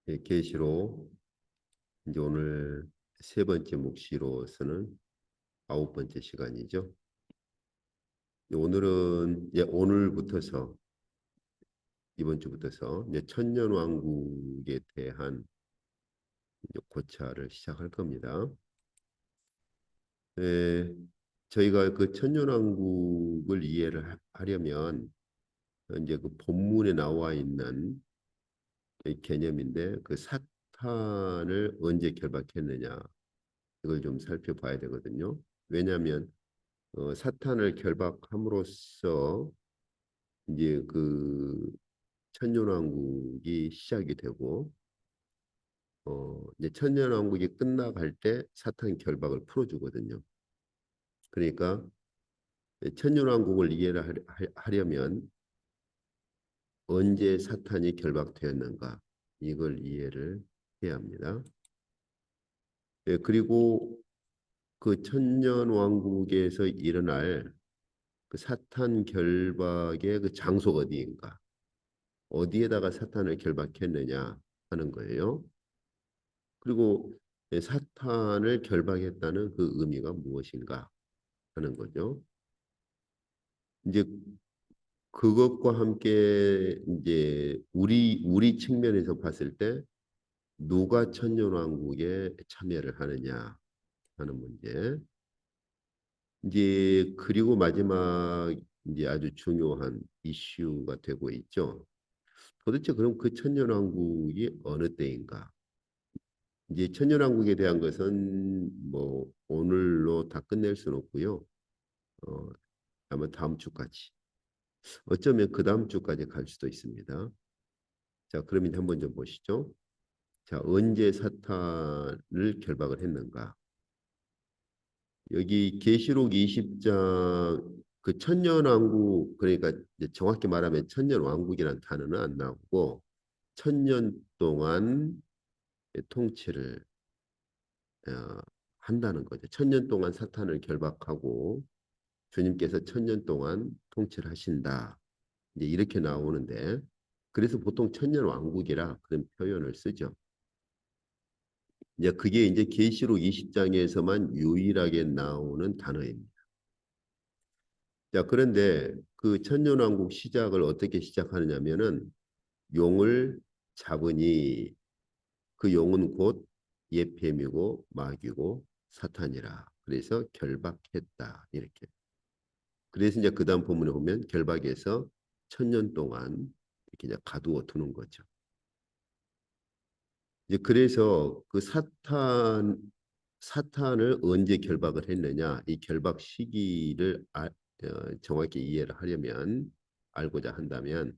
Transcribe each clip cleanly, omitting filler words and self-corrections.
예, 계시록 이제 오늘 세 번째 묵시로서는 아홉 번째 시간이죠. 오늘은 오늘부터서 이번 주부터서 이제 천년왕국에 대한 이제 고찰을 시작할 겁니다. 예, 저희가 그 천년왕국을 이해를 하려면 이제 그 본문에 나와 있는 이 개념인데 그 사탄을 언제 결박했느냐 이걸 좀 살펴봐야 되거든요. 왜냐하면 사탄을 결박함으로써 이제 그 천년왕국이 시작이 되고 이제 천년왕국이 끝나갈 때 사탄 결박을 풀어주거든요. 그러니까 천년왕국을 이해를 하려면 언제 사탄이 결박되었는가 이걸 이해를 해야 합니다. 예, 그리고 그 천년왕국에서 일어날 그 사탄 결박의 그 장소가 어디인가? 어디에다가 사탄을 결박했느냐 하는 거예요. 그리고 사탄을 결박했다는 그 의미가 무엇인가 하는 거죠. 이제 그것과 함께 이제 우리 측면에서 봤을 때 누가 천년왕국에 참여를 하느냐 하는 문제. 이제 그리고 마지막 이제 아주 중요한 이슈가 되고 있죠. 도대체 그럼 그 천년왕국이 어느 때인가? 이제 천년왕국에 대한 것은 뭐 오늘로 다 끝낼 수는 없고요. 어, 아마 다음 주까지. 어쩌면 그 다음 주까지 갈 수도 있습니다. 자, 그러면 한번 좀 보시죠. 자, 언제 사탄을 결박을 했는가? 여기 계시록 20장 그 천년왕국 그러니까 이제 정확히 말하면 천년왕국이라는 단어는 안 나오고 천년 동안 통치를 어, 한다는 거죠. 천년 동안 사탄을 결박하고 주님께서 천년 동안 통치를 하신다. 이제 이렇게 나오는데 그래서 보통 천년 왕국이라 그런 표현을 쓰죠. 이제 그게 이제 계시록 20장에서만 유일하게 나오는 단어입니다. 자, 그런데 그 천년 왕국 시작을 어떻게 시작하느냐면은 용을 잡으니 그 용은 곧 예뱀이고 마귀고 사탄이라. 그래서 결박했다. 이렇게. 그래서 이제 그다음 본문에 보면 결박에서 천년 동안 이렇게 이제 가두어 두는 거죠. 이제 그래서 그 사탄을 언제 결박을 했느냐 이 결박 시기를 정확히 이해를 하려면 알고자 한다면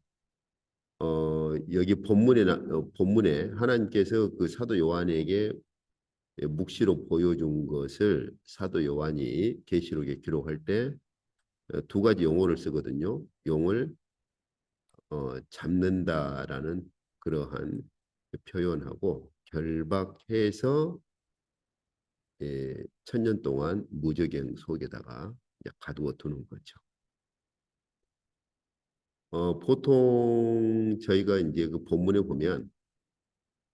여기 본문에 하나님께서 그 사도 요한에게 묵시로 보여준 것을 사도 요한이 계시록에 기록할 때 두 가지 용어를 쓰거든요. 용을 잡는다라는 그러한 표현하고 결박해서 천년 동안 무저갱 속에다가 가두어 두는 거죠. 보통 저희가 이제 그 본문에 보면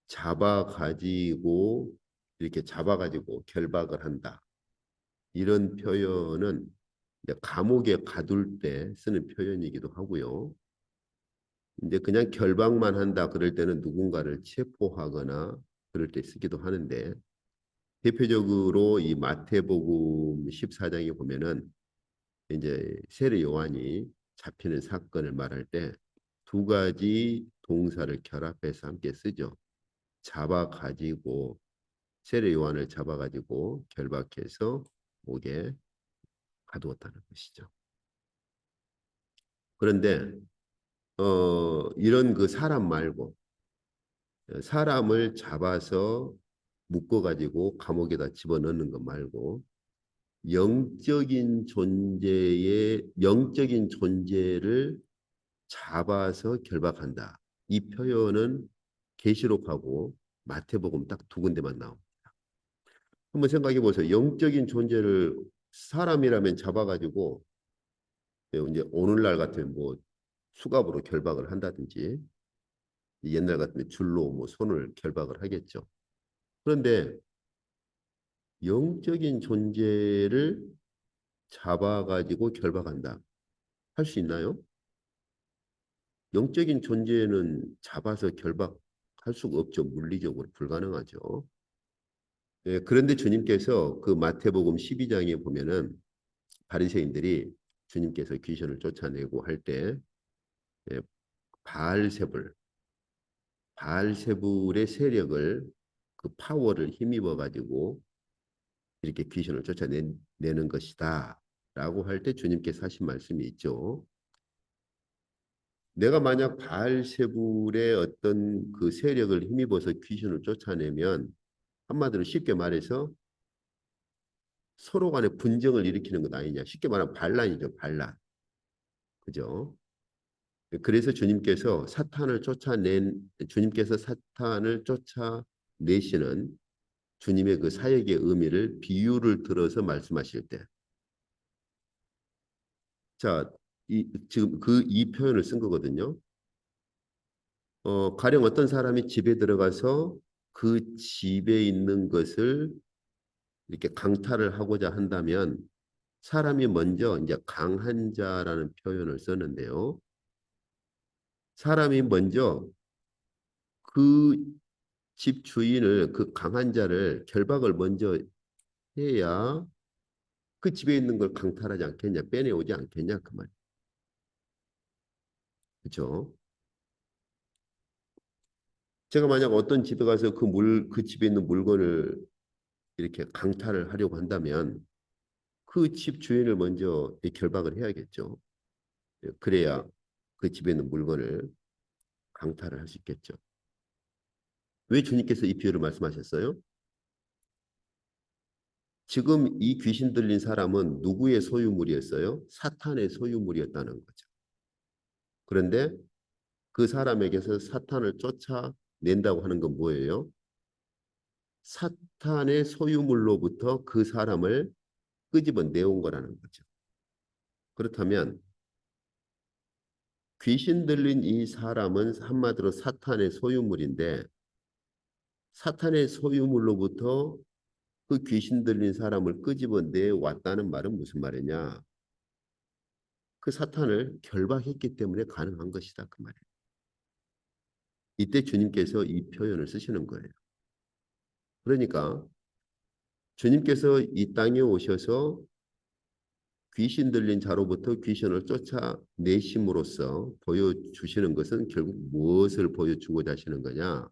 잡아가지고 이렇게 잡아가지고 결박을 한다. 이런 표현은 이제 감옥에 가둘 때 쓰는 표현이기도 하고요. 이제 그냥 결박만 한다 그럴 때는 누군가를 체포하거나 그럴 때 쓰기도 하는데 대표적으로 이 마태복음 14장에 보면은 이제 세례 요한이 잡히는 사건을 말할 때 두 가지 동사를 결합해서 함께 쓰죠. 잡아가지고 세례 요한을 잡아가지고 결박해서 목에 가두었다는 것이죠. 그런데 이런 그 사람 말고 사람을 잡아서 묶어가지고 감옥에다 집어넣는 것 말고 영적인 존재를 잡아서 결박한다. 이 표현은 계시록하고 마태복음 딱 두 군데만 나옵니다. 한번 생각해 보세요. 영적인 존재를 사람이라면 잡아가지고 이제 오늘날 같은 뭐 수갑으로 결박을 한다든지 옛날 같으면 줄로 뭐 손을 결박을 하겠죠. 그런데 영적인 존재를 잡아가지고 결박한다. 할 수 있나요? 영적인 존재는 잡아서 결박할 수가 없죠. 물리적으로 불가능하죠. 예, 그런데 주님께서 그 마태복음 12장에 보면은 바리새인들이 주님께서 귀신을 쫓아내고 할 때 예, 바알세불, 바알세불의 세력을 그 파워를 힘입어 가지고 이렇게 귀신을 쫓아내는 것이다라고 할 때 주님께서 하신 말씀이 있죠. 내가 만약 바알세불의 어떤 그 세력을 힘입어서 귀신을 쫓아내면 한마디로 쉽게 말해서 서로 간에 분쟁을 일으키는 것 아니냐. 쉽게 말하면 반란이죠, 반란. 그죠? 그래서 주님께서 사탄을 쫓아내시는 주님의 그 사역의 의미를 비유를 들어서 말씀하실 때, 자, 지금 이 표현을 쓴 거거든요. 가령 어떤 사람이 집에 들어가서 그 집에 있는 것을 이렇게 강탈을 하고자 한다면 사람이 먼저 이제 강한 자라는 표현을 썼는데요. 사람이 먼저 그 집 주인을 그 강한 자를 결박을 먼저 해야 그 집에 있는 걸 강탈하지 않겠냐, 빼내오지 않겠냐 그 말. 그렇죠? 제가 만약 어떤 집에 가서 그 집에 있는 물건을 이렇게 강탈을 하려고 한다면 그 집 주인을 먼저 결박을 해야겠죠. 그래야 그 집에 있는 물건을 강탈을 할 수 있겠죠. 왜 주님께서 이 비유를 말씀하셨어요? 지금 이 귀신 들린 사람은 누구의 소유물이었어요? 사탄의 소유물이었다는 거죠. 그런데 그 사람에게서 사탄을 쫓아낸다고 하는 건 뭐예요? 사탄의 소유물로부터 그 사람을 끄집어 내온 거라는 거죠. 그렇다면 귀신 들린 이 사람은 한마디로 사탄의 소유물인데 사탄의 소유물로부터 그 귀신 들린 사람을 끄집어 내왔다는 말은 무슨 말이냐? 그 사탄을 결박했기 때문에 가능한 것이다. 그 말이에요. 이때 주님께서 이 표현을 쓰시는 거예요. 그러니까 주님께서 이 땅에 오셔서 귀신 들린 자로부터 귀신을 쫓아내심으로써 보여주시는 것은 결국 무엇을 보여주고자 하시는 거냐?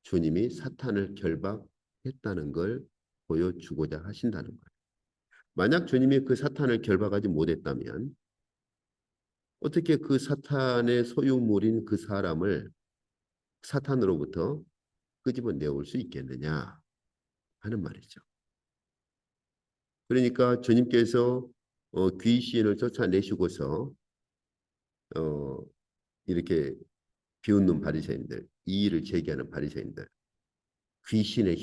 주님이 사탄을 결박했다는 걸 보여주고자 하신다는 거예요. 만약 주님이 그 사탄을 결박하지 못했다면 어떻게 그 사탄의 소유물인 그 사람을 사탄으로부터 끄집어 내올 수 있겠느냐 하는 말이죠. 그러니까 주님께서 귀신을 쫓아내시고서 어, 이렇게 비웃는 바리새인들, 이의를 제기하는 바리새인들, 귀신의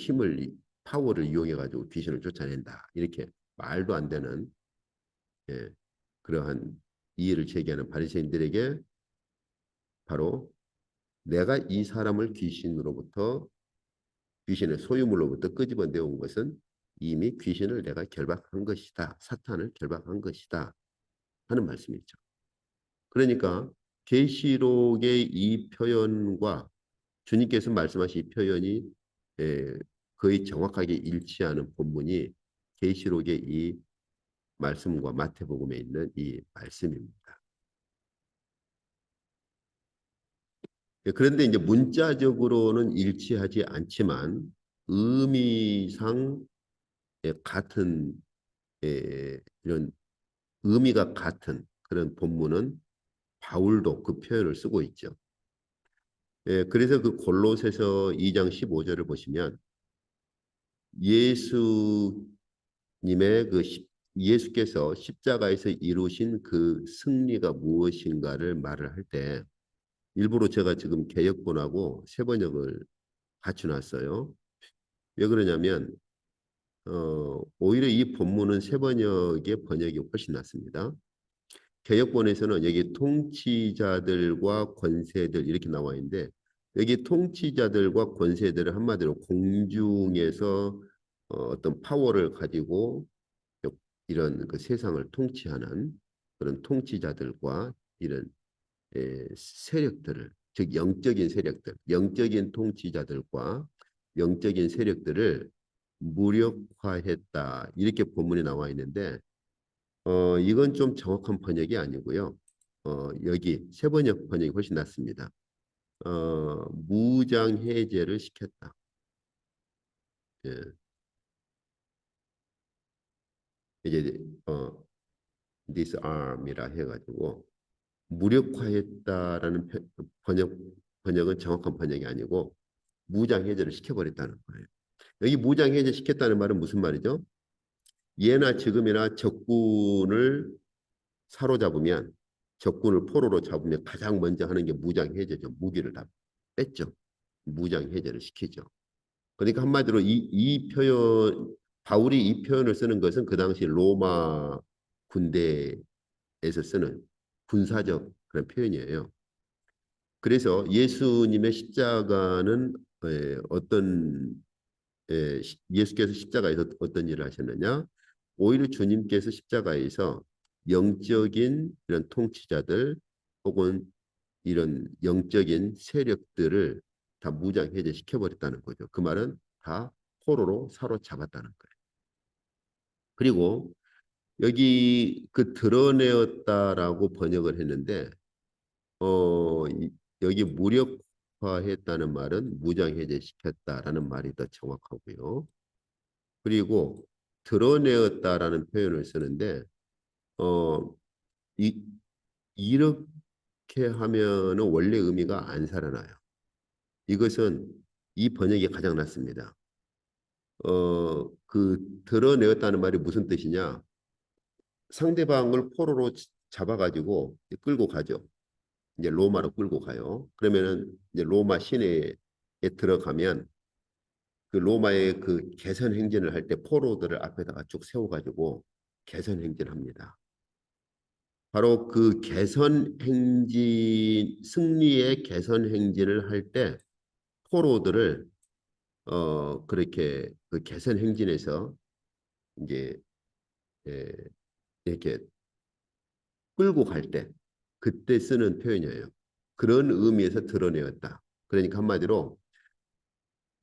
파워를 이용해 가지고 귀신을 쫓아낸다. 이렇게 말도 안 되는 예, 그러한 이의를 제기하는 바리새인들에게 바로 내가 이 사람을 귀신의 소유물로부터 끄집어 내온 것은 이미 귀신을 내가 결박한 것이다. 사탄을 결박한 것이다. 하는 말씀이죠. 그러니까 계시록의 이 표현과 주님께서 말씀하신 이 표현이 거의 정확하게 일치하는 본문이 계시록의 이 말씀과 마태복음에 있는 이 말씀입니다. 그런데 이제 문자적으로는 일치하지 않지만 의미상 같은 이런 의미가 같은 그런 본문은 바울도 그 표현을 쓰고 있죠. 그래서 그 골로새서 2장 15절을 보시면 예수님의 예수께서 십자가에서 이루신 그 승리가 무엇인가를 말을 할 때 일부러 제가 지금 개역본하고 세번역을 같이 놨어요. 왜 그러냐면 오히려 이 본문은 세번역의 번역이 훨씬 낫습니다. 개역본에서는 여기 통치자들과 권세들 이렇게 나와 있는데 여기 통치자들과 권세들을 한마디로 공중에서 어떤 파워를 가지고 이런 그 세상을 통치하는 그런 통치자들과 이런 세력들을, 즉 영적인 세력들, 영적인 통치자들과 영적인 세력들을 무력화했다. 이렇게 본문에 나와 있는데 이건 좀 정확한 번역이 아니고요. 여기 세번역 번역이 훨씬 낫습니다. 무장 해제를 시켰다. 예, 이제 disarm이라 해가지고 무력화했다라는 번역은 정확한 번역이 아니고 무장 해제를 시켜버렸다는 거예요. 여기 무장 해제 시켰다는 말은 무슨 말이죠? 예나 지금이나 적군을 사로잡으면 적군을 포로로 잡으면 가장 먼저 하는 게 무장 해제죠. 무기를 다 뺐죠. 무장 해제를 시키죠. 그러니까 한마디로 이 표현 바울이 이 표현을 쓰는 것은 그 당시 로마 군대에서 쓰는 군사적 그런 표현이에요. 그래서 예수님의 십자가는 어떤 예수께서 십자가에서 어떤 일을 하셨느냐? 오히려 주님께서 십자가에서 영적인 이런 통치자들 혹은 이런 영적인 세력들을 다 무장 해제시켜 버렸다는 거죠. 그 말은 다 포로로 사로잡았다는 거예요. 그리고 여기 그 드러내었다라고 번역을 했는데 여기 무력화했다는 말은 무장 해제시켰다라는 말이 더 정확하고요. 그리고 드러내었다라는 표현을 쓰는데 어, 이, 이렇게 하면은 원래 의미가 안 살아나요. 이것은 이 번역이 가장 낫습니다. 그 드러내었다는 말이 무슨 뜻이냐? 상대방을 포로로 잡아가지고 끌고 가죠. 이제 로마로 끌고 가요. 그러면은 이제 로마 시내에 들어가면 그 로마의 그 개선 행진을 할 때 포로들을 앞에다가 쭉 세워가지고 개선 행진을 합니다. 바로 그 개선 행진 승리의 개선 행진을 할 때 포로들을 그렇게 그 개선 행진에서 이제 예, 이렇게 끌고 갈 때 그때 쓰는 표현이에요. 그런 의미에서 드러내었다. 그러니까 한마디로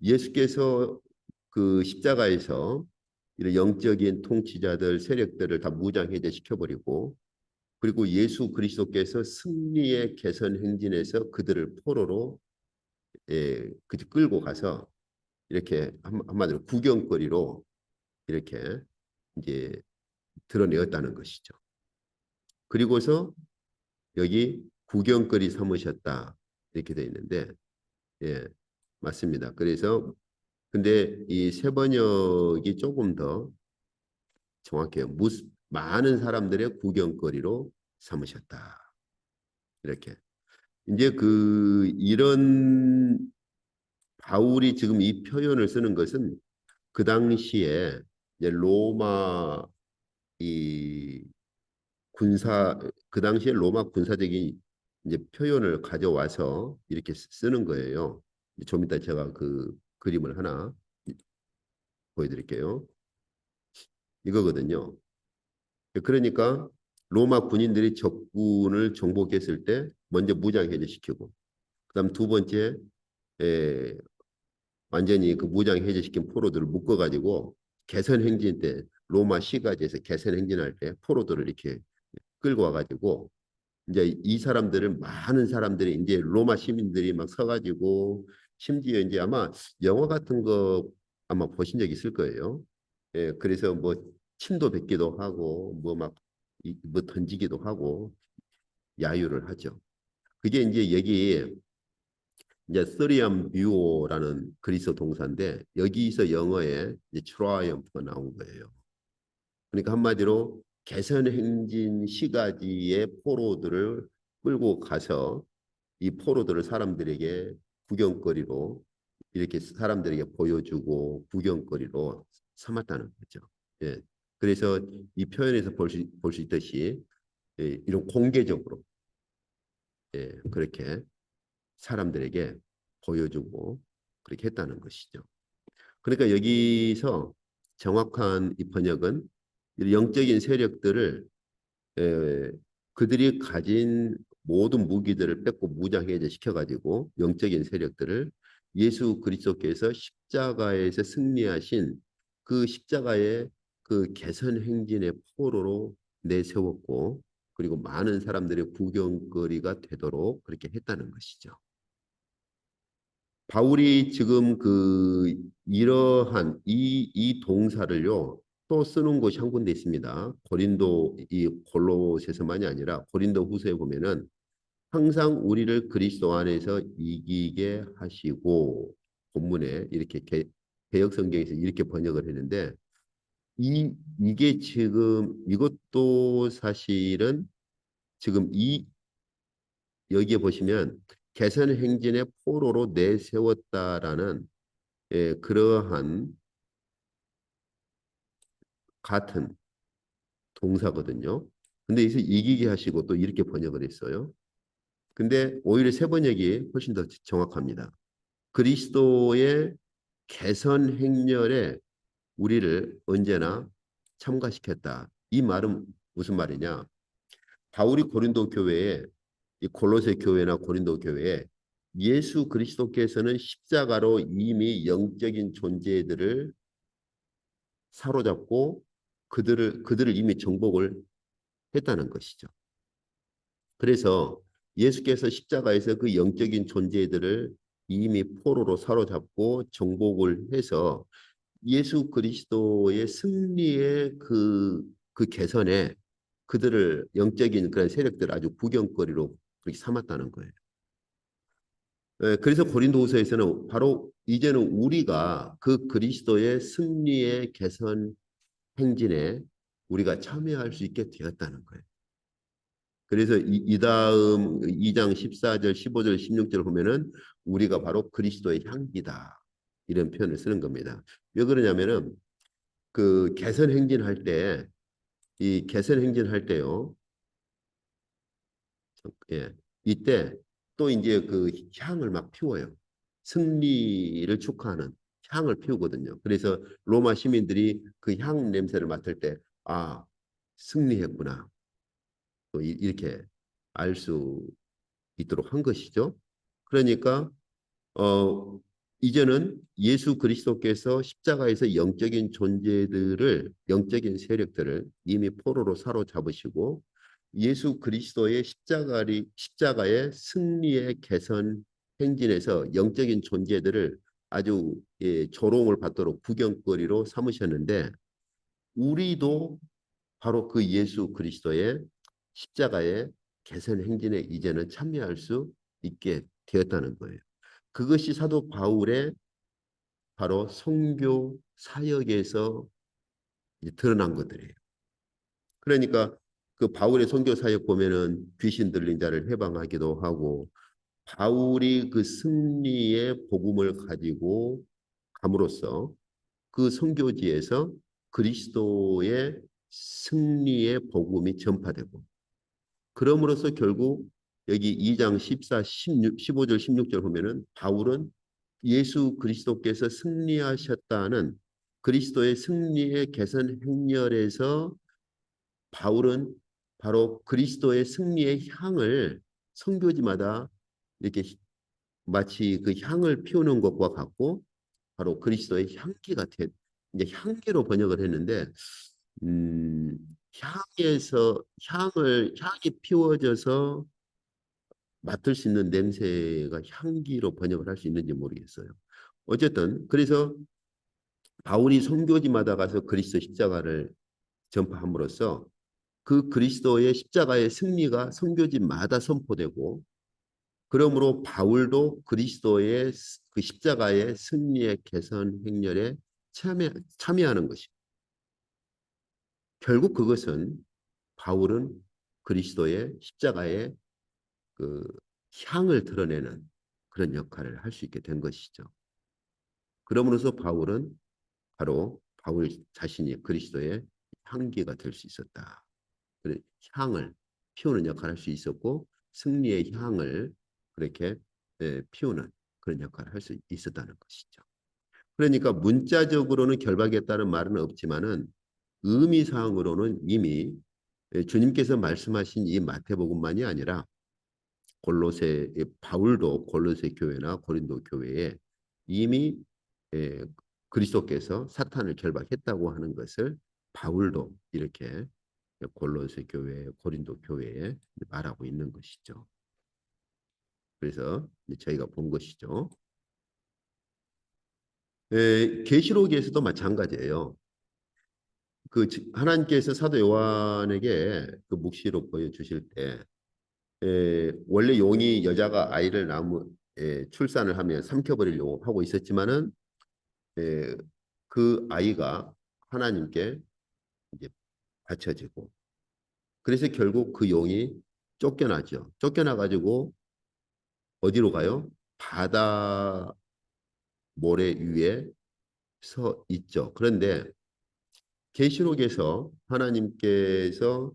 예수께서 그 십자가에서 이런 영적인 통치자들 세력들을 다 무장해제 시켜버리고 그리고 예수 그리스도께서 승리의 개선 행진에서 그들을 포로로 끌고 가서 이렇게 한마디로 구경거리로 이렇게 이제 드러내었다는 것이죠. 그리고서 여기 구경거리 삼으셨다 이렇게 되어 있는데 예 맞습니다. 그래서 근데 이 세 번역이 조금 더 정확해요. 많은 사람들의 구경거리로 삼으셨다. 이렇게 이제 그 이런 바울이 지금 이 표현을 쓰는 것은 그 당시에 이제 로마 이 군사 그 당시에 로마 군사적인 이제 표현을 가져와서 이렇게 쓰는 거예요. 좀 이따 제가 그 그림을 하나 보여드릴게요. 이거거든요. 그러니까 로마 군인들이 적군을 정복했을 때 먼저 무장해제시키고 그다음 두 번째 에, 완전히 그 무장해제시킨 포로들을 묶어가지고 개선 행진 때 로마 시가지에서 개선 행진할 때 포로들을 이렇게 끌고 와가지고 이제 이 사람들은 많은 사람들이 이제 로마 시민들이 막 서가지고 심지어 이제 아마 영화 같은 거 아마 보신 적 있을 거예요. 예, 그래서 뭐 침도 뱉기도 하고 뭐 던지기도 하고 야유를 하죠. 그게 이제 여기 이제 쓰리암 뷰오라는 그리스 동사인데 여기서 영어에 이제 트라이엄프가 나온 거예요. 그러니까 한마디로 개선 행진 시가지의 포로들을 끌고 가서 이 포로들을 사람들에게 구경거리로 이렇게 사람들에게 보여주고 구경거리로 삼았다는 거죠. 예. 그래서 이 표현에서 볼 수 있듯이 예, 이런 공개적으로 예, 그렇게 사람들에게 보여주고 그렇게 했다는 것이죠. 그러니까 여기서 정확한 이 번역은 영적인 세력들을 에, 그들이 가진 모든 무기들을 뺏고 무장해제 시켜가지고 영적인 세력들을 예수 그리스도께서 십자가에서 승리하신 그 십자가의 그 개선 행진의 포로로 내세웠고 그리고 많은 사람들의 구경거리가 되도록 그렇게 했다는 것이죠. 바울이 지금 그 이러한 이 동사를요 또 쓰는 곳이 한 군데 있습니다. 고린도 이 골로새서만이 아니라 고린도 후서에 보면은 항상 우리를 그리스도 안에서 이기게 하시고 본문에 이렇게 개역 성경에서 이렇게 번역을 했는데 이게 지금 이것도 사실은 지금 이 여기에 보시면 개선 행진의 포로로 내세웠다라는 그러한 같은 동사거든요. 근데 여기서 이기게 하시고 또 이렇게 번역을 했어요. 근데 오히려 새 번역이 훨씬 더 정확합니다. 그리스도의 개선 행렬에 우리를 언제나 참가시켰다. 이 말은 무슨 말이냐? 바울이 고린도 교회에 이 골로새 교회나 고린도 교회에 예수 그리스도께서는 십자가로 이미 영적인 존재들을 사로잡고 그들을 이미 정복을 했다는 것이죠. 그래서 예수께서 십자가에서 그 영적인 존재들을 이미 포로로 사로잡고 정복을 해서 예수 그리스도의 승리의 그 개선에 그들을 영적인 그런 세력들 아주 구경거리로 그렇게 삼았다는 거예요. 그래서 고린도후서에서는 바로 이제는 우리가 그 그리스도의 승리의 개선 행진에 우리가 참여할 수 있게 되었다는 거예요. 그래서 이 다음 2장 14절, 15절, 16절 보면은 우리가 바로 그리스도의 향기다. 이런 표현을 쓰는 겁니다. 왜 그러냐면은 그 개선 행진할 때, 이 개선 행진할 때요. 예. 이때 또 이제 그 향을 막 피워요. 승리를 축하하는 향을 피우거든요. 그래서 로마 시민들이 그 향 냄새를 맡을 때, 아, 승리했구나. 또 이렇게 알 수 있도록 한 것이죠. 그러니까 어 이제는 예수 그리스도께서 십자가에서 영적인 존재들을 영적인 세력들을 이미 포로로 사로잡으시고 예수 그리스도의 십자가의 승리의 개선 행진에서 영적인 존재들을 아주 조롱을 받도록 구경거리로 삼으셨는데 우리도 바로 그 예수 그리스도의 십자가의 개선 행진에 이제는 참여할 수 있게 되었다는 거예요. 그것이 사도 바울의 바로 선교 사역에서 드러난 것들이에요. 그러니까 그 바울의 선교 사역 보면은 귀신 들린 자를 해방하기도 하고 바울이 그 승리의 복음을 가지고 감으로써 그 선교지에서 그리스도의 승리의 복음이 전파되고 그럼으로써 결국 여기 2장 14, 16, 15절, 16절 보면은 바울은 예수 그리스도께서 승리하셨다는 그리스도의 승리의 개선 행렬에서 바울은 바로 그리스도의 승리의 향을 선교지마다 이렇게 마치 그 향을 피우는 것과 같고 바로 그리스도의 향기가 이제 향기로 번역을 했는데 음, 향에서 향이 피워져서 맡을 수 있는 냄새가 향기로 번역을 할 수 있는지 모르겠어요. 어쨌든 그래서 바울이 선교지마다 가서 그리스도 십자가를 전파함으로써 그 그리스도의 십자가의 승리가 선교지마다 선포되고 그러므로 바울도 그리스도의 그 십자가의 승리의 개선 행렬에 참여하는 것이 결국 그것은 바울은 그리스도의 십자가의 그 향을 드러내는 그런 역할을 할 수 있게 된 것이죠. 그러므로서 바울은 바로 바울 자신이 그리스도의 향기가 될 수 있었다. 향을 피우는 역할을 할 수 있었고 승리의 향을 그렇게 피우는 그런 역할을 할 수 있었다는 것이죠. 그러니까 문자적으로는 결박했다는 말은 없지만은 의미상으로는 이미 주님께서 말씀하신 이 마태복음만이 아니라 골로새 바울도 골로새 교회나 고린도 교회에 이미 그리스도께서 사탄을 결박했다고 하는 것을 바울도 이렇게 골로새 교회, 고린도 교회에 말하고 있는 것이죠. 그래서 저희가 본 것이죠. 계시록에서도 마찬가지예요. 그 하나님께서 사도 요한에게 그 묵시록 보여주실 때 원래 용이 여자가 아이를 출산을 하면 삼켜버리려고 하고 있었지만은 에, 그 아이가 하나님께 이제 바쳐지고 그래서 결국 그 용이 쫓겨나죠. 쫓겨나 가지고 어디로 가요? 바다 모래 위에 서 있죠. 그런데 계시록에서 하나님께서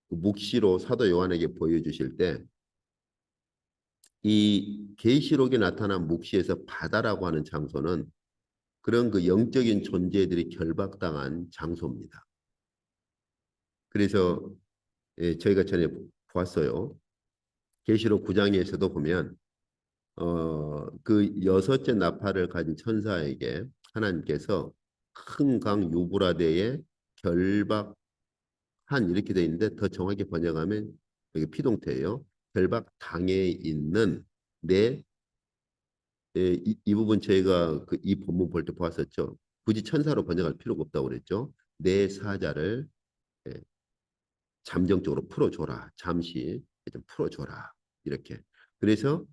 그 묵시로 사도 요한에게 보여주실 때 이 계시록에 나타난 묵시에서 바다라고 하는 장소는 그런 그 영적인 존재들이 결박당한 장소입니다. 그래서 저희가 전에 보았어요. 계시록 9장에서도 보면 그 여섯째 나팔을 가진 천사에게 하나님께서 큰 강 유브라데에 결박한 이렇게 돼 있는데 더 정확히 번역하면 여기 피동태예요. 결박당해 있는 내 이 부분 저희가 이 본문 볼 때 보았었죠. 굳이 천사로 번역할 필요가 없다고 그랬죠. 내 사자를 예, 잠정적으로 풀어줘라. 잠시 좀 풀어줘라. 이렇게. 그래서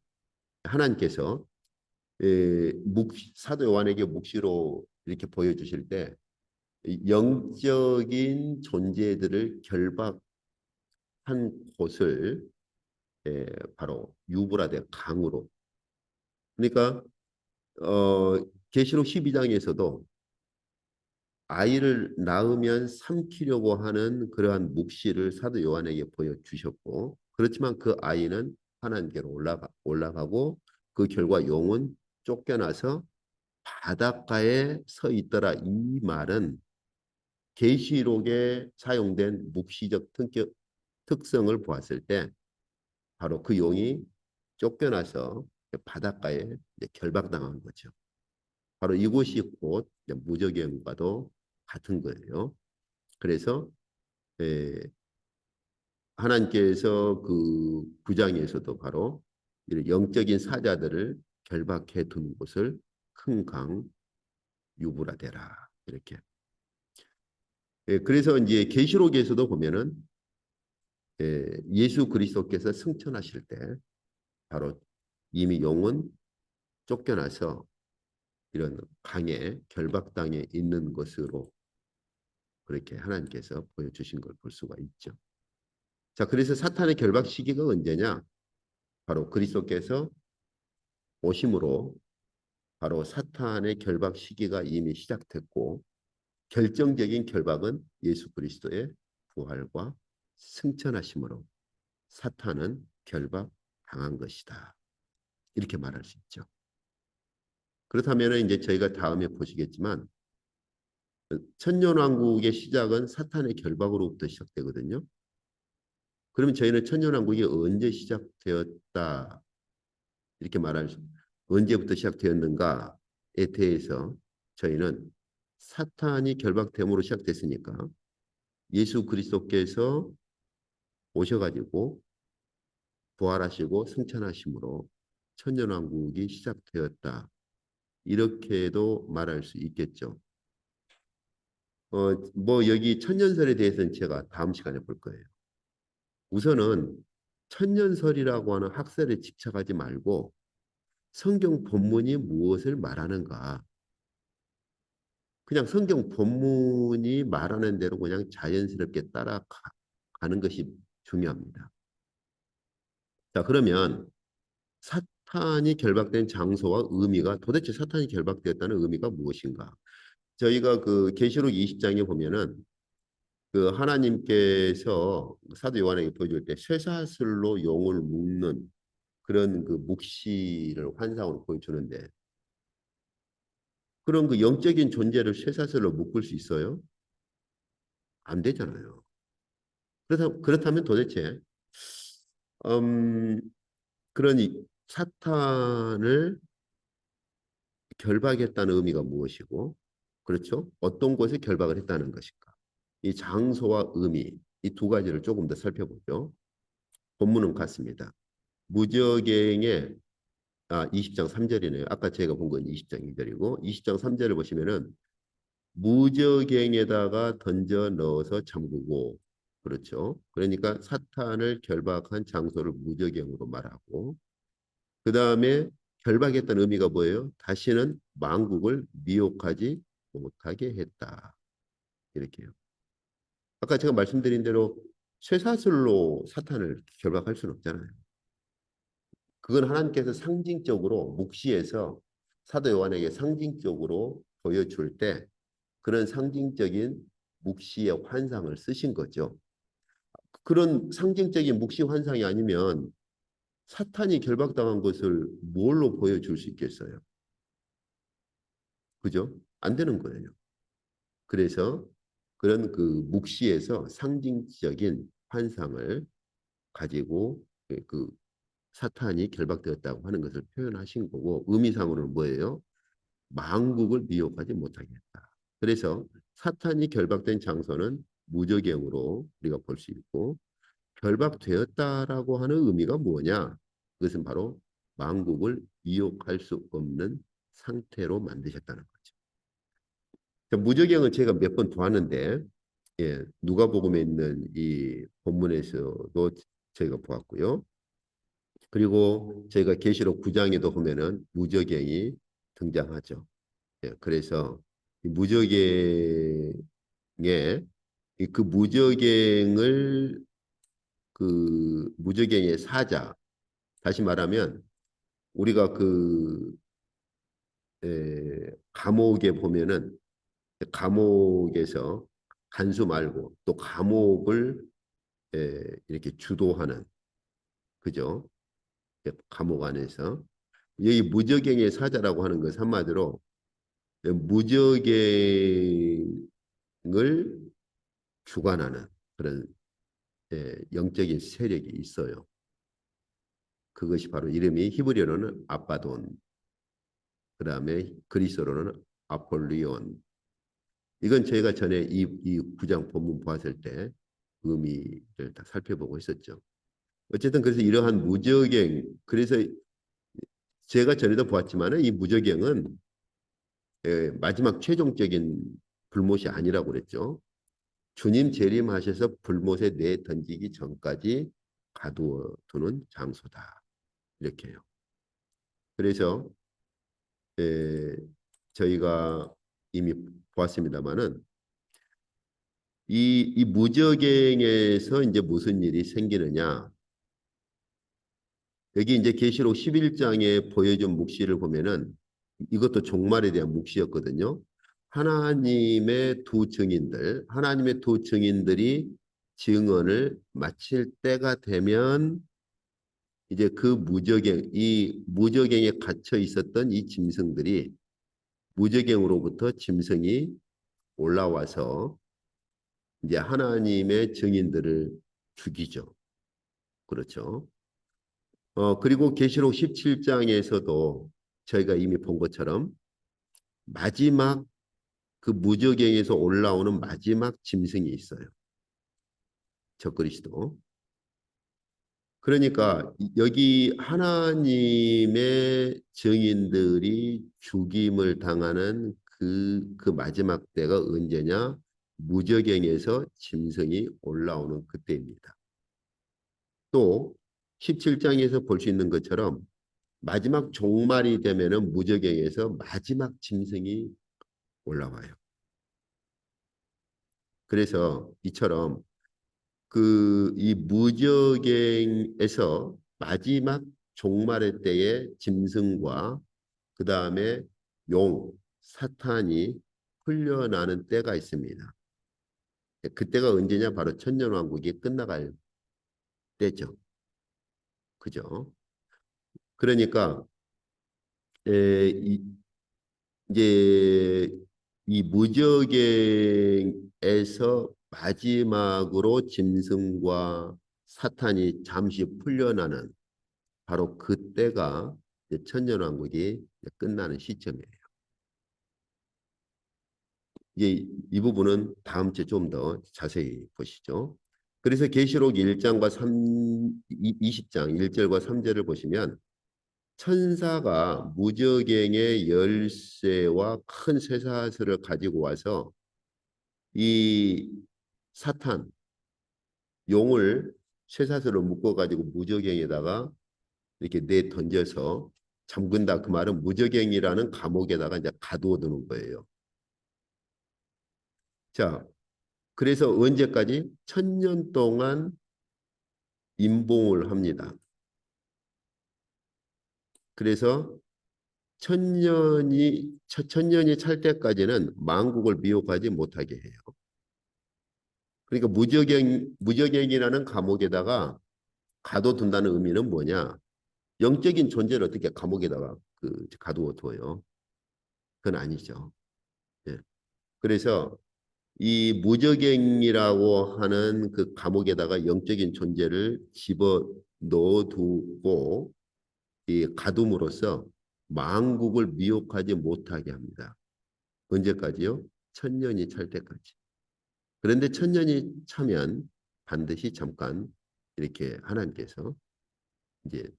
하나님께서 사도 요한에게 묵시로 이렇게 보여주실 때 영적인 존재들을 결박한 곳을 바로 유브라데 강으로. 그러니까 계시록 12장에서도 아이를 낳으면 삼키려고 하는 그러한 묵시를 사도 요한에게 보여주셨고 그렇지만 그 아이는 하나님께로 올라가고 그 결과 용은 쫓겨나서 바닷가에 서 있더라. 이 말은 계시록에 사용된 묵시적 특성을 보았을 때 바로 그 용이 쫓겨나서 바닷가에 결박당한 거죠. 바로 이곳이 곧 무적행과도 같은 거예요. 그래서 하나님께서 그 9장에서도 바로 이런 영적인 사자들을 결박해 두는 곳을 큰 강 유브라데라 이렇게. 그래서 이제 계시록에서도 보면은 예수 그리스도께서 승천하실 때 바로 이미 용은 쫓겨나서 이런 강에 결박당해 있는 것으로 그렇게 하나님께서 보여주신 걸 볼 수가 있죠. 자, 그래서 사탄의 결박 시기가 언제냐? 바로 그리스도께서 오심으로 바로 사탄의 결박 시기가 이미 시작됐고 결정적인 결박은 예수 그리스도의 부활과 승천하심으로 사탄은 결박당한 것이다. 이렇게 말할 수 있죠. 그렇다면 이제 저희가 다음에 보시겠지만 천년왕국의 시작은 사탄의 결박으로부터 시작되거든요. 그러면 저희는 천년왕국이 언제 시작되었다 이렇게 말할 수 언제부터 시작되었는가에 대해서 저희는 사탄이 결박됨으로 시작됐으니까 예수 그리스도께서 오셔가지고 부활하시고 승천하심으로 천년왕국이 시작되었다. 이렇게도 말할 수 있겠죠. 뭐 여기 천년설에 대해서는 제가 다음 시간에 볼 거예요. 우선은 천년설이라고 하는 학설에 집착하지 말고 성경 본문이 무엇을 말하는가. 그냥 성경 본문이 말하는 대로 그냥 자연스럽게 따라가는 것이 중요합니다. 자, 그러면 사탄이 결박된 장소와 의미가 도대체 사탄이 결박되었다는 의미가 무엇인가? 저희가 그 계시록 20장에 보면은 그 하나님께서 사도 요한에게 보여줄 때 쇠사슬로 용을 묶는 그런 그 묵시를 환상으로 보여주는데 그런 그 영적인 존재를 쇠사슬로 묶을 수 있어요? 안 되잖아요. 그렇다면 도대체 음, 그러니 사탄을 결박했다는 의미가 무엇이고, 그렇죠? 어떤 곳에 결박을 했다는 것인가? 이 장소와 의미, 이 두 가지를 조금 더 살펴보죠. 본문은 같습니다. 무저갱의 20장 3절이네요. 아까 제가 본 건 20장 2절이고 20장 3절을 보시면은 무저갱에다가 던져 넣어서 잠그고 그렇죠. 그러니까 사탄을 결박한 장소를 무저갱으로 말하고 그 다음에 결박했다는 의미가 뭐예요? 다시는 만국을 미혹하지 못하게 했다. 이렇게요. 아까 제가 말씀드린 대로 쇠사슬로 사탄을 결박할 수는 없잖아요. 그건 하나님께서 상징적으로 묵시에서 사도 요한에게 상징적으로 보여줄 때 그런 상징적인 묵시의 환상을 쓰신 거죠. 그런 상징적인 묵시 환상이 아니면 사탄이 결박당한 것을 뭘로 보여줄 수 있겠어요? 그죠? 안 되는 거예요. 그래서 그런 그 묵시에서 상징적인 환상을 가지고 그 사탄이 결박되었다고 하는 것을 표현하신 거고 의미상으로는 뭐예요? 만국을 미혹하지 못하게 했다. 그래서 사탄이 결박된 장소는 무저갱으로 우리가 볼 수 있고 결박되었다라고 하는 의미가 뭐냐? 그것은 바로 만국을 미혹할 수 없는 상태로 만드셨다는 거죠. 무저갱은 제가 몇 번 보았는데 누가복음에 있는 이 본문에서도 저희가 보았고요. 그리고 저희가 계시록 9장에도 보면은 무저갱이 등장하죠. 그래서 이 무저갱의 그 무저갱을 그 무저갱의 사자 다시 말하면 우리가 그 감옥에 보면은 감옥에서 간수 말고 또 감옥을 이렇게 주도하는 그죠? 감옥 안에서 여기 무저갱의 사자라고 하는 것은 한마디로 무저갱을 주관하는 그런 영적인 세력이 있어요. 그것이 바로 이름이 히브리어로는 아바돈, 그 다음에 그리스어로는 아폴리온. 이건 저희가 전에 이 구장 본문 보았을 때 의미를 다 살펴보고 있었죠. 어쨌든 그래서 이러한 무저갱, 그래서 제가 전에도 보았지만 이 무저갱은 마지막 최종적인 불못이 아니라고 그랬죠. 주님 재림하셔서 불못에 내 던지기 전까지 가두어 두는 장소다. 이렇게요. 그래서 저희가 이미 보았습니다만은 이 무저갱에서 이제 무슨 일이 생기느냐? 여기 이제 계시록 11장에 보여준 묵시를 보면은 이것도 종말에 대한 묵시였거든요. 하나님의 두 증인들이 증언을 마칠 때가 되면 이제 이 무저갱에 갇혀 있었던 이 짐승들이 무저갱으로부터 짐승이 올라와서 이제 하나님의 증인들을 죽이죠. 그렇죠. 그리고 계시록 17장에서도 저희가 이미 본 것처럼 마지막 그 무저갱에서 올라오는 마지막 짐승이 있어요. 적그리스도. 그러니까 여기 하나님의 증인들이 죽임을 당하는 그 마지막 때가 언제냐? 무저갱에서 짐승이 올라오는 그때입니다. 또 17장에서 볼 수 있는 것처럼 마지막 종말이 되면은 무저갱에서 마지막 짐승이 올라와요. 그래서 이처럼 이 무저갱에서 마지막 종말의 때에 짐승과 그 다음에 사탄이 풀려나는 때가 있습니다. 그때가 언제냐? 바로 천년왕국이 끝나갈 때죠. 그죠? 그러니까 이제 이 무적행에서 마지막으로 짐승과 사탄이 잠시 풀려나는 바로 그때가 이제 천년왕국이 끝나는 시점이에요. 이제 이 부분은 다음 주에 좀 더 자세히 보시죠. 그래서 계시록 1장과 20장 1절과 3절을 보시면 천사가 무저갱의 열쇠와 큰 쇠사슬을 가지고 와서 이 사탄 용을 쇠사슬로 묶어 가지고 무저갱에다가 이렇게 내 던져서 잠근다. 그 말은 무저갱이라는 감옥에다가 이제 가두어 두는 거예요. 자, 그래서 언제까지? 1000년 동안 임봉을 합니다. 그래서 천년이 찰 때까지는 만국을 미혹하지 못하게 해요. 그러니까 무적행이라는 감옥에다가 가둬둔다는 의미는 뭐냐? 영적인 존재를 어떻게 감옥에다가 가두어 둬요? 그건 아니죠. 예. 그래서 이 무적행이라고 하는 그 감옥에다가 영적인 존재를 집어 넣어두고 이 가둠으로써 만국을 미혹하지 못하게 합니다. 언제까지요? 1000년이 찰 때까지. 그런데 1000년이 차면 반드시 잠깐 이렇게 하나님께서 이제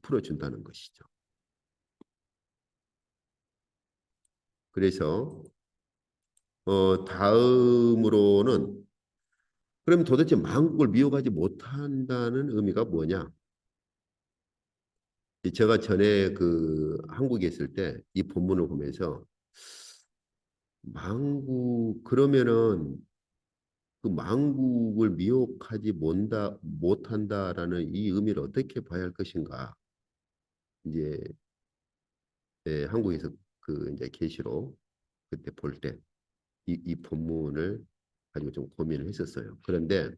풀어준다는 것이죠. 그래서 다음으로는 그럼 도대체 만국을 미혹하지 못한다는 의미가 뭐냐? 제가 전에 그 한국에 있을 때 이 본문을 보면서 망국 그러면은 그 망국을 미혹하지 못한다라는 이 의미를 어떻게 봐야 할 것인가? 이제 한국에서 그 이제 계시록 그때 볼 때 이 본문을 가지고 좀 고민을 했었어요. 그런데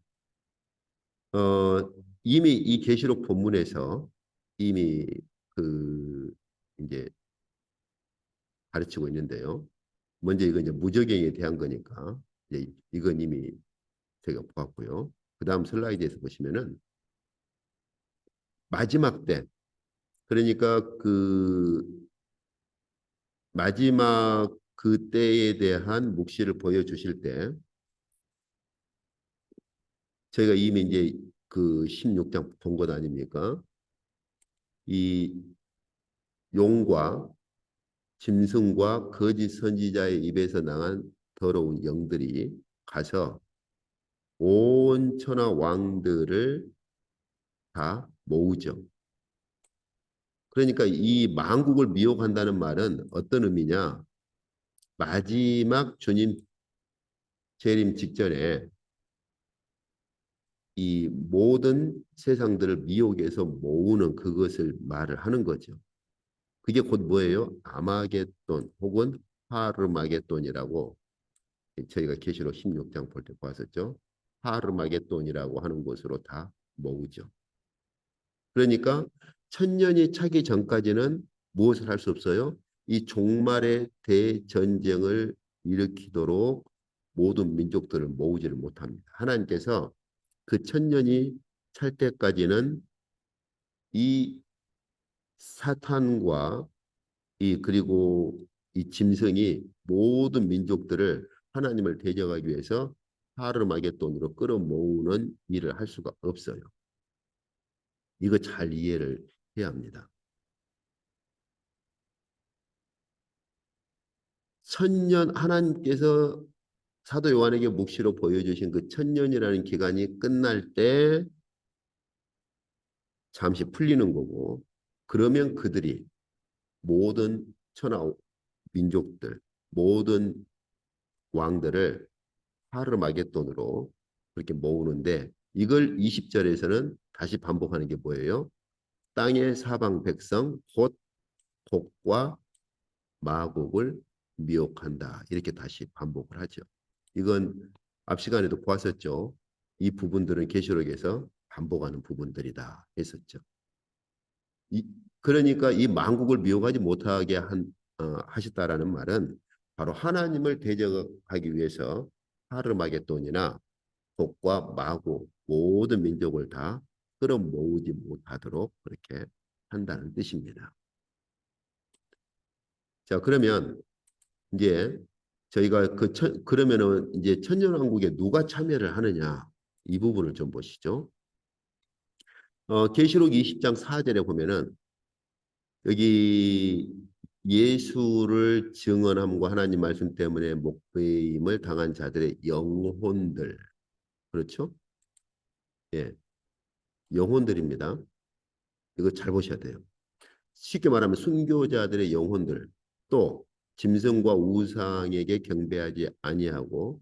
어, 이미 이 계시록 본문에서 이미 그 이제 가르치고 있는데요. 먼저 이건 이제 무적행에 대한 거니까 이제 이건 이미 제가 보았고요. 그 다음 슬라이드에서 보시면은 마지막 때 그러니까 그 마지막 그 때에 대한 묵시를 보여주실 때 저희가 이미 이제 그 16장 본 것 아닙니까? 이 용과 짐승과 거짓 선지자의 입에서 나간 더러운 영들이 가서 온 천하 왕들을 다 모으죠. 그러니까 이 만국을 미혹한다는 말은 어떤 의미냐? 마지막 주님 재림 직전에 이 모든 세상들을 미혹에서 모으는 그것을 말을 하는 거죠. 그게 곧 뭐예요? 아마겟돈 혹은 하르마겟돈이라고 저희가 계시록 16장 볼 때 봤었죠. 하르마겟돈이라고 하는 곳으로 다 모으죠. 그러니까 천년이 차기 전까지는 무엇을 할 수 없어요? 이 종말의 대전쟁을 일으키도록 모든 민족들을 모으지를 못합니다. 하나님께서 그 천년이 찰 때까지는 이 사탄과 그리고 이 짐승이 모든 민족들을 하나님을 대적하기 위해서 하르마겟돈으로 끌어모으는 일을 할 수가 없어요. 이거 잘 이해를 해야 합니다. 천년 하나님께서 사도 요한에게 묵시로 보여주신 그 천년이라는 기간이 끝날 때 잠시 풀리는 거고 그러면 그들이 모든 천하 민족들 모든 왕들을 하르마겟돈으로 그렇게 모으는데 이걸 20절에서는 다시 반복하는 게 뭐예요? 땅의 사방 백성 곧 곡과 마곡을 미혹한다. 이렇게 다시 반복을 하죠. 이건 앞 시간에도 보았었죠. 이 부분들은 계시록에서 반복하는 부분들이다 했었죠. 이, 그러니까 이 만국을 미혹하지 못하게 하셨다라는 말은 바로 하나님을 대적하기 위해서 하르마게돈이나 곡과 마고 모든 민족을 다 끌어모으지 못하도록 그렇게 한다는 뜻입니다. 자, 그러면 이제 저희가 그러면은 이제 천년왕국에 누가 참여를 하느냐 이 부분을 좀 보시죠. 계시록 20장 4절에 보면은 여기 예수를 증언함과 하나님 말씀 때문에 목배임을 당한 자들의 영혼들, 그렇죠? 예, 영혼들입니다. 이거 잘 보셔야 돼요. 쉽게 말하면 순교자들의 영혼들, 또 짐승과 우상에게 경배하지 아니하고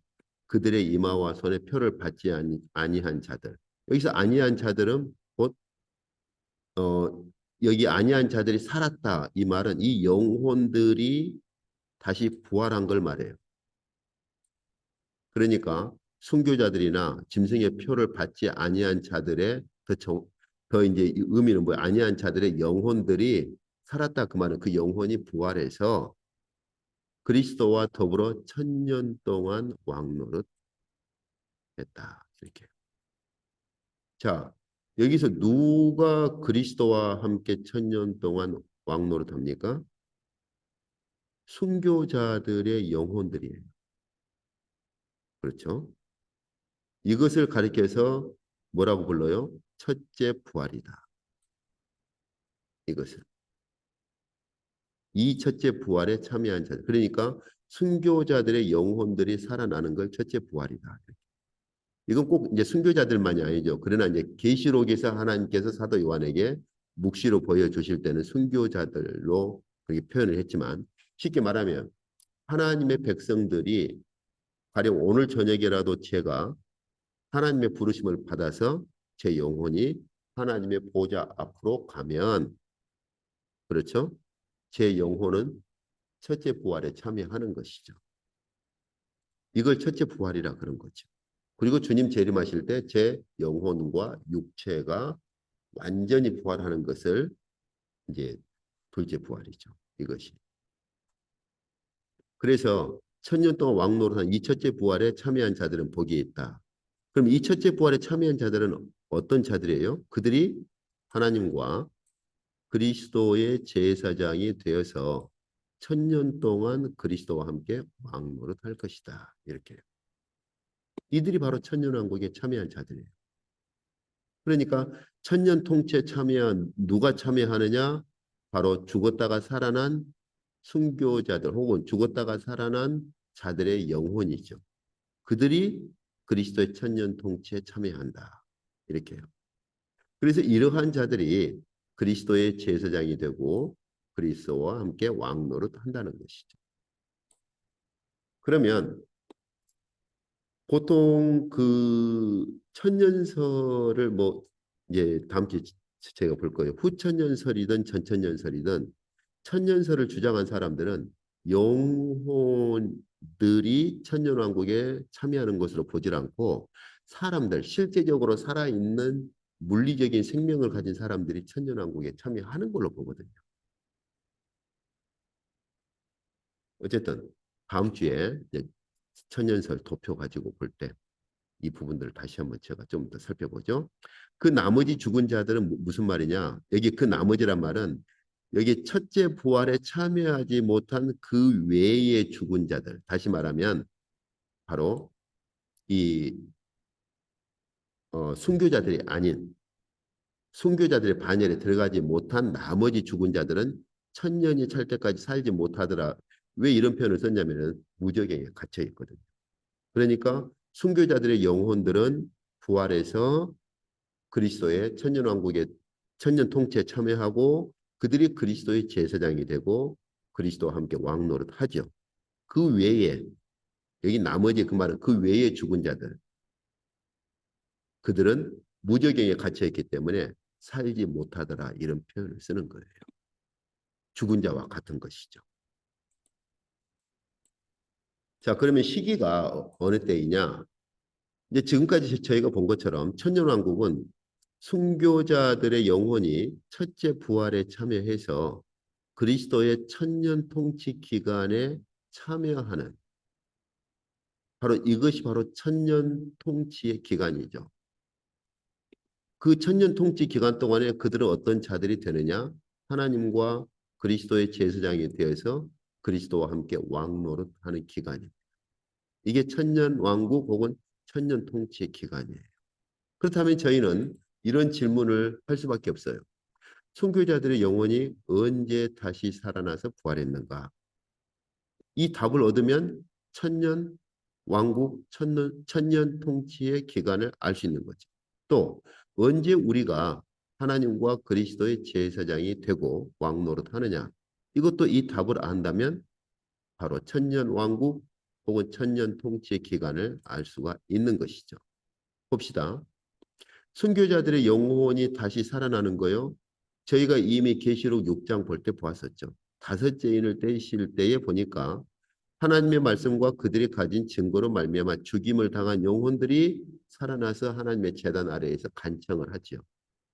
그들의 이마와 손에 표를 받지 아니한 자들. 여기서 아니한 자들은 곧 여기 아니한 자들이 살았다. 이 말은 이 영혼들이 다시 부활한 걸 말해요. 그러니까 순교자들이나 짐승의 표를 받지 아니한 자들의 더 이제 의미는 뭐야? 아니한 자들의 영혼들이 살았다. 그 말은 그 영혼이 부활해서 그리스도와 더불어 1000년 동안 왕노릇 했다. 이렇게. 자, 여기서 누가 그리스도와 함께 1000년 동안 왕노릇 합니까? 순교자들의 영혼들이에요. 그렇죠? 이것을 가리켜서 뭐라고 불러요? 첫째 부활이다. 이것을. 이 첫째 부활에 참여한 자. 그러니까 순교자들의 영혼들이 살아나는 걸 첫째 부활이다. 이건 꼭 이제 순교자들만이 아니죠. 그러나 이제 계시록에서 하나님께서 사도 요한에게 묵시로 보여주실 때는 순교자들로 그렇게 표현을 했지만 쉽게 말하면 하나님의 백성들이 가령 오늘 저녁이라도 제가 하나님의 부르심을 받아서 제 영혼이 하나님의 보좌 앞으로 가면 그렇죠? 제 영혼은 첫째 부활에 참여하는 것이죠. 이걸 첫째 부활이라 그런 거죠. 그리고 주님 재림하실 때 제 영혼과 육체가 완전히 부활하는 것을 이제 둘째 부활이죠. 이것이. 그래서 1000년 동안 왕노릇한 이 첫째 부활에 참여한 자들은 복이 있다. 그럼 이 첫째 부활에 참여한 자들은 어떤 자들이에요? 그들이 하나님과 그리스도의 제사장이 되어서 1000년 동안 그리스도와 함께 왕노릇 할 것이다. 이렇게. 이들이 바로 천년왕국에 참여한 자들이에요. 그러니까 천년 통치에 참여한 누가 참여하느냐? 바로 죽었다가 살아난 순교자들 혹은 죽었다가 살아난 자들의 영혼이죠. 그들이 그리스도의 천년 통치에 참여한다. 이렇게요. 그래서 이러한 자들이 그리스도의 제사장이 되고 그리스도와 함께 왕노릇 한다는 것이죠. 그러면 보통 그 천년설을 뭐 이제 다음 주에 제가 볼 거예요. 후천년설이든 전천년설이든 천년설을 주장한 사람들은 영혼들이 천년왕국에 참여하는 것으로 보질 않고 사람들 실제적으로 살아있는 물리적인 생명을 가진 사람들이 천년왕국에 참여하는 걸로 보거든요. 어쨌든 다음 주에 천년설 도표 가지고 볼 때 이 부분들을 다시 한번 제가 좀 더 살펴보죠. 그 나머지 죽은 자들은 무슨 말이냐? 여기 그 나머지란 말은 여기 첫째 부활에 참여하지 못한 그 외의 죽은 자들. 다시 말하면 바로 이 순교자들이 아닌 순교자들의 반열에 들어가지 못한 나머지 죽은 자들은 천년이 찰 때까지 살지 못하더라. 왜 이런 표현을 썼냐면은 무적에 갇혀 있거든요. 그러니까 순교자들의 영혼들은 부활해서 그리스도의 천년왕국의 천년 통치에 참여하고 그들이 그리스도의 제사장이 되고 그리스도와 함께 왕노릇 하죠. 그 외에 여기 나머지 그 말은 그 외에 죽은 자들 그들은 무저경에 갇혀 있기 때문에 살지 못하더라 이런 표현을 쓰는 거예요. 죽은 자와 같은 것이죠. 자, 그러면 시기가 어느 때이냐? 이제 지금까지 저희가 본 것처럼 천년왕국은 순교자들의 영혼이 첫째 부활에 참여해서 그리스도의 천년 통치 기간에 참여하는 바로 이것이 바로 천년 통치의 기간이죠. 그 천년 통치 기간 동안에 그들은 어떤 자들이 되느냐? 하나님과 그리스도의 제사장이 되어서 그리스도와 함께 왕노릇하는 기간입니다. 이게 천년 왕국 혹은 천년 통치의 기간이에요. 그렇다면 저희는 이런 질문을 할 수밖에 없어요. 순교자들의 영혼이 언제 다시 살아나서 부활했는가? 이 답을 얻으면 천년 왕국, 천년 통치의 기간을 알 수 있는 거죠. 또 언제 우리가 하나님과 그리스도의 제사장이 되고 왕노릇하느냐? 이것도 이 답을 안다면 바로 천년 왕국 혹은 천년 통치의 기간을 알 수가 있는 것이죠. 봅시다. 순교자들의 영혼이 다시 살아나는 거요. 저희가 이미 계시록 6장 볼 때 보았었죠. 다섯째 인을 떼실 때에 보니까 하나님의 말씀과 그들이 가진 증거로 말미암아 죽임을 당한 영혼들이 살아나서 하나님의 제단 아래에서 간청을 하지요.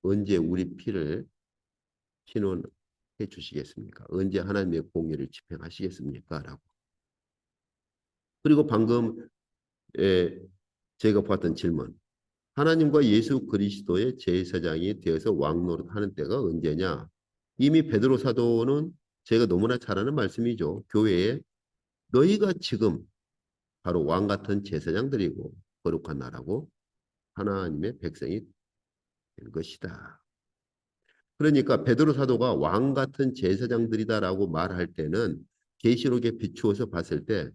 언제 우리 피를 신원해 주시겠습니까? 언제 하나님의 공의를 집행하시겠습니까? 라고. 그리고 방금 제가 봤던 질문. 하나님과 예수 그리스도의 제사장이 되어서 왕노릇하는 때가 언제냐? 이미 베드로 사도는 제가 너무나 잘 아는 말씀이죠. 교회에 너희가 지금 바로 왕 같은 제사장들이고 거룩한 나라고 하나님의 백성이 된 것이다. 그러니까 베드로 사도가 왕 같은 제사장들이다라고 말할 때는 계시록에 비추어서 봤을 때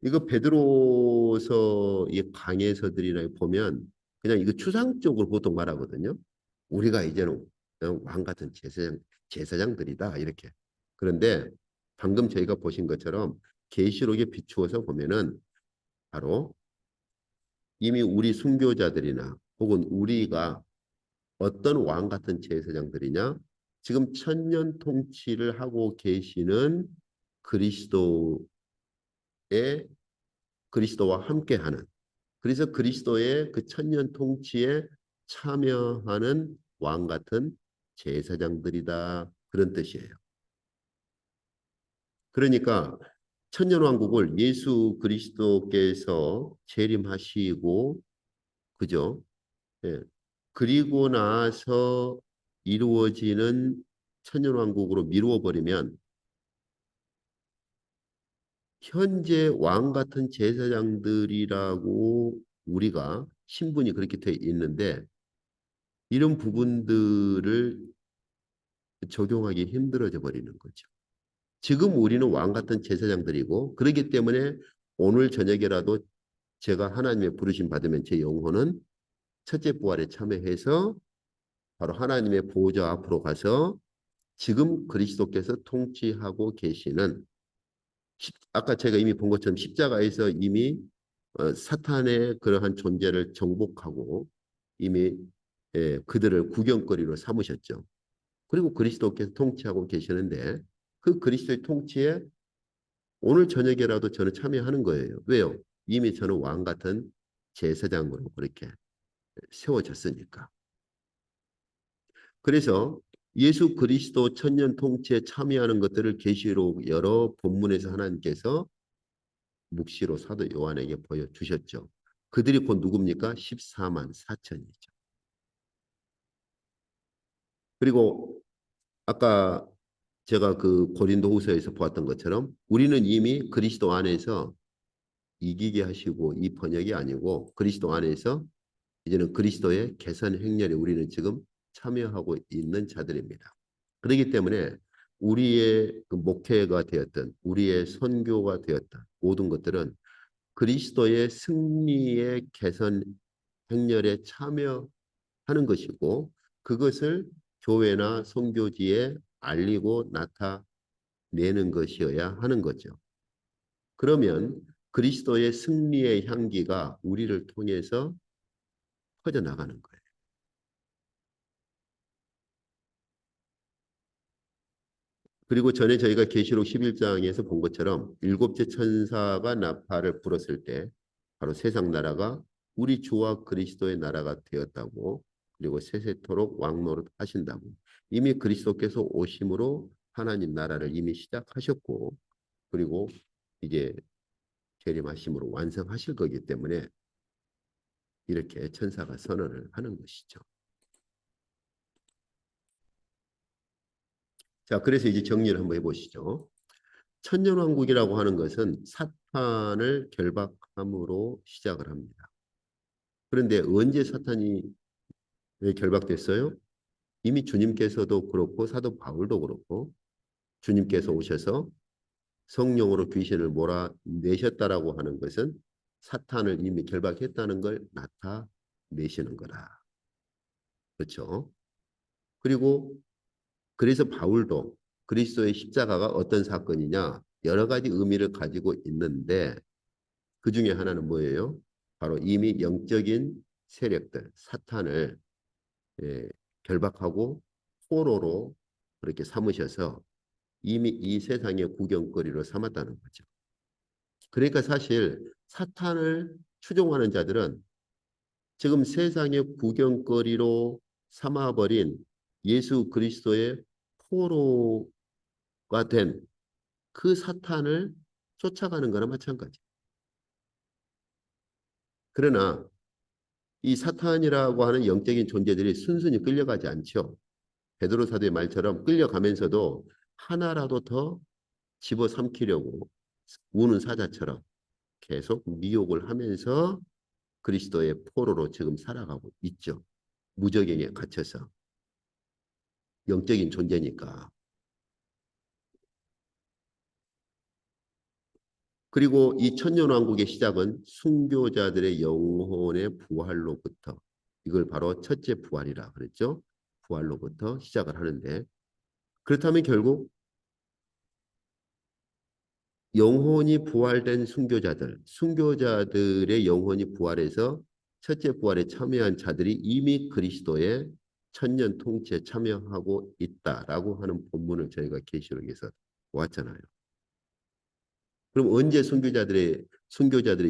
이거 베드로서 이 강해서들이나 보면 그냥 이거 추상적으로 보통 말하거든요. 우리가 이제는 왕 같은 제사장들이다 이렇게. 그런데 방금 저희가 보신 것처럼 계시록에 비추어서 보면은 바로 이미 우리 순교자들이나 혹은 우리가 어떤 왕 같은 제사장들이냐? 지금 천년 통치를 하고 계시는 그리스도의 그리스도와 함께하는 그래서 그리스도의 그 천년 통치에 참여하는 왕 같은 제사장들이다 그런 뜻이에요. 그러니까 천년 왕국을 예수 그리스도께서 재림하시고 그죠? 예. 그리고 나서 이루어지는 천년왕국으로 미루어 버리면 현재 왕 같은 제사장들이라고 우리가 신분이 그렇게 돼 있는데 이런 부분들을 적용하기 힘들어져 버리는 거죠. 지금 우리는 왕 같은 제사장들이고 그렇기 때문에 오늘 저녁에라도 제가 하나님의 부르심 받으면 제 영혼은 첫째 부활에 참여해서 바로 하나님의 보호자 앞으로 가서 지금 그리스도께서 통치하고 계시는 아까 제가 이미 본 것처럼 십자가에서 이미 사탄의 그러한 존재를 정복하고 이미 그들을 구경거리로 삼으셨죠. 그리고 그리스도께서 통치하고 계시는데 그 그리스도의 통치에 오늘 저녁에라도 저는 참여하는 거예요. 왜요? 이미 저는 왕 같은 제사장으로 그렇게 세워졌으니까. 그래서 예수 그리스도 천년 통치에 참여하는 것들을 계시록 여러 본문에서 하나님께서 묵시로 사도 요한에게 보여주셨죠. 그들이 곧 누굽니까? 14만 4천이죠. 그리고 아까 제가 그 고린도후서에서 보았던 것처럼 우리는 이미 그리스도 안에서 이기게 하시고 이 번역이 아니고 그리스도 안에서 이제는 그리스도의 개선 행렬에 우리는 지금 참여하고 있는 자들입니다. 그렇기 때문에 우리의 그 목회가 되었던 우리의 선교가 되었던 모든 것들은 그리스도의 승리의 개선 행렬에 참여하는 것이고 그것을 교회나 선교지에 알리고 나타내는 것이어야 하는 거죠. 그러면 그리스도의 승리의 향기가 우리를 통해서 퍼져나가는 거예요. 그리고 전에 저희가 계시록 11장에서 본 것처럼 일곱째 천사가 나팔을 불었을 때 바로 세상 나라가 우리 주와 그리스도의 나라가 되었다고 그리고 세세토록 왕노릇 하신다고. 이미 그리스도께서 오심으로 하나님 나라를 이미 시작하셨고 그리고 이제 재림하심으로 완성하실 거기 때문에 이렇게 천사가 선언을 하는 것이죠. 자, 그래서 이제 정리를 한번 해보시죠. 천년왕국이라고 하는 것은 사탄을 결박함으로 시작을 합니다. 그런데 언제 사탄이 결박됐어요? 이미 주님께서도 그렇고 사도 바울도 그렇고 주님께서 오셔서 성령으로 귀신을 몰아내셨다라고 하는 것은 사탄을 이미 결박했다는 걸 나타내시는 거다. 그렇죠? 그리고 그래서 바울도 그리스도의 십자가가 어떤 사건이냐 여러 가지 의미를 가지고 있는데 그 중에 하나는 뭐예요? 바로 이미 영적인 세력들, 사탄을 예, 결박하고 포로로 그렇게 삼으셔서 이미 이 세상의 구경거리로 삼았다는 거죠. 그러니까 사실 사탄을 추종하는 자들은 지금 세상의 구경거리로 삼아버린 예수 그리스도의 포로가 된 그 사탄을 쫓아가는 거나 마찬가지. 그러나 이 사탄이라고 하는 영적인 존재들이 순순히 끌려가지 않죠. 베드로 사도의 말처럼 끌려가면서도 하나라도 더 집어삼키려고 우는 사자처럼 계속 미혹을 하면서 그리스도의 포로로 지금 살아가고 있죠. 무적행에 갇혀서. 영적인 존재니까. 그리고 이 천년왕국의 시작은 순교자들의 영혼의 부활로부터 이걸 바로 첫째 부활이라 그랬죠. 부활로부터 시작을 하는데 그렇다면 결국 영혼이 부활된 순교자들, 순교자들의 영혼이 부활해서 첫째 부활에 참여한 자들이 이미 그리스도의 천년 통치에 참여하고 있다라고 하는 본문을 저희가 계시록에서 보았잖아요. 그럼 언제 순교자들의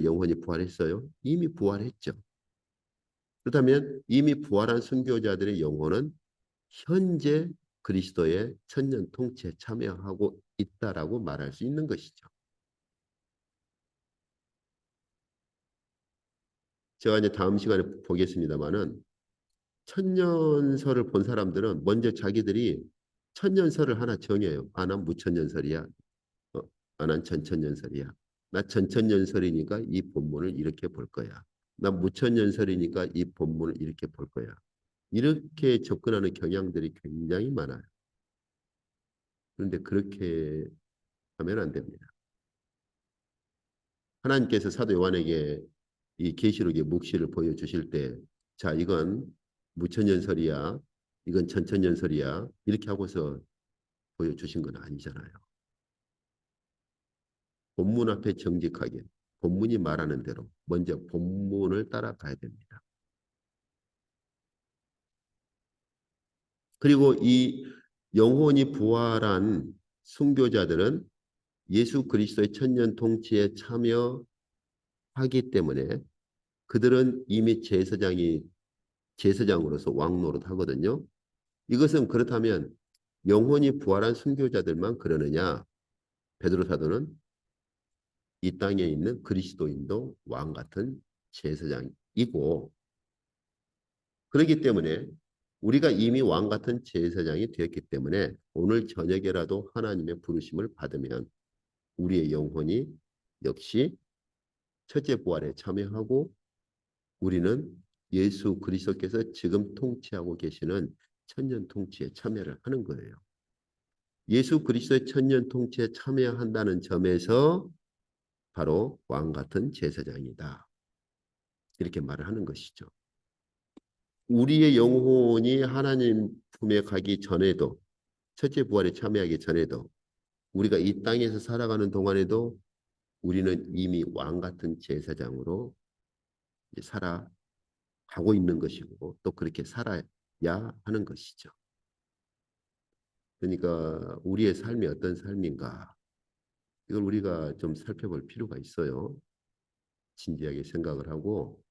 영혼이 부활했어요? 이미 부활했죠. 그렇다면 이미 부활한 순교자들의 영혼은 현재 그리스도의 천년 통치에 참여하고 있다라고 말할 수 있는 것이죠. 제가 이제 다음 시간에 보겠습니다만은 천년설을 본 사람들은 먼저 자기들이 천년설을 하나 정해요. 아, 난 무천년설이야. 어, 아, 난 전천년설이야. 나 전천년설이니까 이 본문을 이렇게 볼 거야. 난 무천년설이니까 이 본문을 이렇게 볼 거야. 이렇게 접근하는 경향들이 굉장히 많아요. 그런데 그렇게 하면 안 됩니다. 하나님께서 사도 요한에게 이 계시록의 묵시를 보여주실 때, 자, 이건 무천년설이야, 이건 천천년설이야, 이렇게 하고서 보여주신 건 아니잖아요. 본문 앞에 정직하게, 본문이 말하는 대로 먼저 본문을 따라가야 됩니다. 그리고 이 영혼이 부활한 순교자들은 예수 그리스도의 천년 통치에 참여하기 때문에 그들은 이미 제사장으로서 왕노릇 하거든요. 이것은 그렇다면 영혼이 부활한 순교자들만 그러느냐? 베드로 사도는 이 땅에 있는 그리스도인도 왕 같은 제사장이고 그렇기 때문에 우리가 이미 왕 같은 제사장이 되었기 때문에 오늘 저녁에라도 하나님의 부르심을 받으면 우리의 영혼이 역시 첫째 부활에 참여하고 우리는 예수 그리스도께서 지금 통치하고 계시는 천년 통치에 참여를 하는 거예요. 예수 그리스도의 천년 통치에 참여한다는 점에서 바로 왕 같은 제사장이다. 이렇게 말을 하는 것이죠. 우리의 영혼이 하나님 품에 가기 전에도 첫째 부활에 참여하기 전에도 우리가 이 땅에서 살아가는 동안에도 우리는 이미 왕 같은 제사장으로 살아가고 있는 것이고 또 그렇게 살아야 하는 것이죠. 그러니까 우리의 삶이 어떤 삶인가 이걸 우리가 좀 살펴볼 필요가 있어요. 진지하게 생각을 하고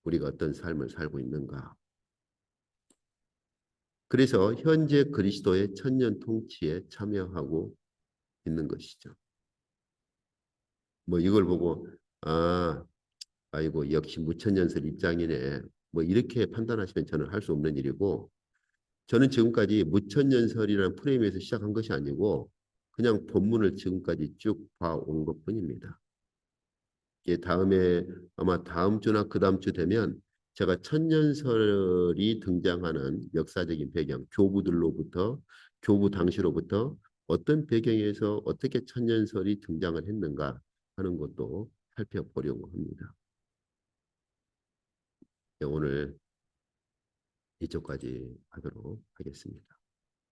우리가 어떤 삶을 살고 있는가. 그래서 현재 그리스도의 천년 통치에 참여하고 있는 것이죠. 뭐 이걸 보고 아, 아이고 역시 무천년설 입장이네. 뭐 이렇게 판단하시면 저는 할 수 없는 일이고 저는 지금까지 무천년설이라는 프레임에서 시작한 것이 아니고 그냥 본문을 지금까지 쭉 봐온 것뿐입니다. 이게 다음에 아마 다음 주나 그 다음 주 되면 제가 천년설이 등장하는 역사적인 배경, 교부들로부터 교부 당시로부터 어떤 배경에서 어떻게 천년설이 등장을 했는가 하는 것도 살펴보려고 합니다. 네, 오늘 이쪽까지 하도록 하겠습니다.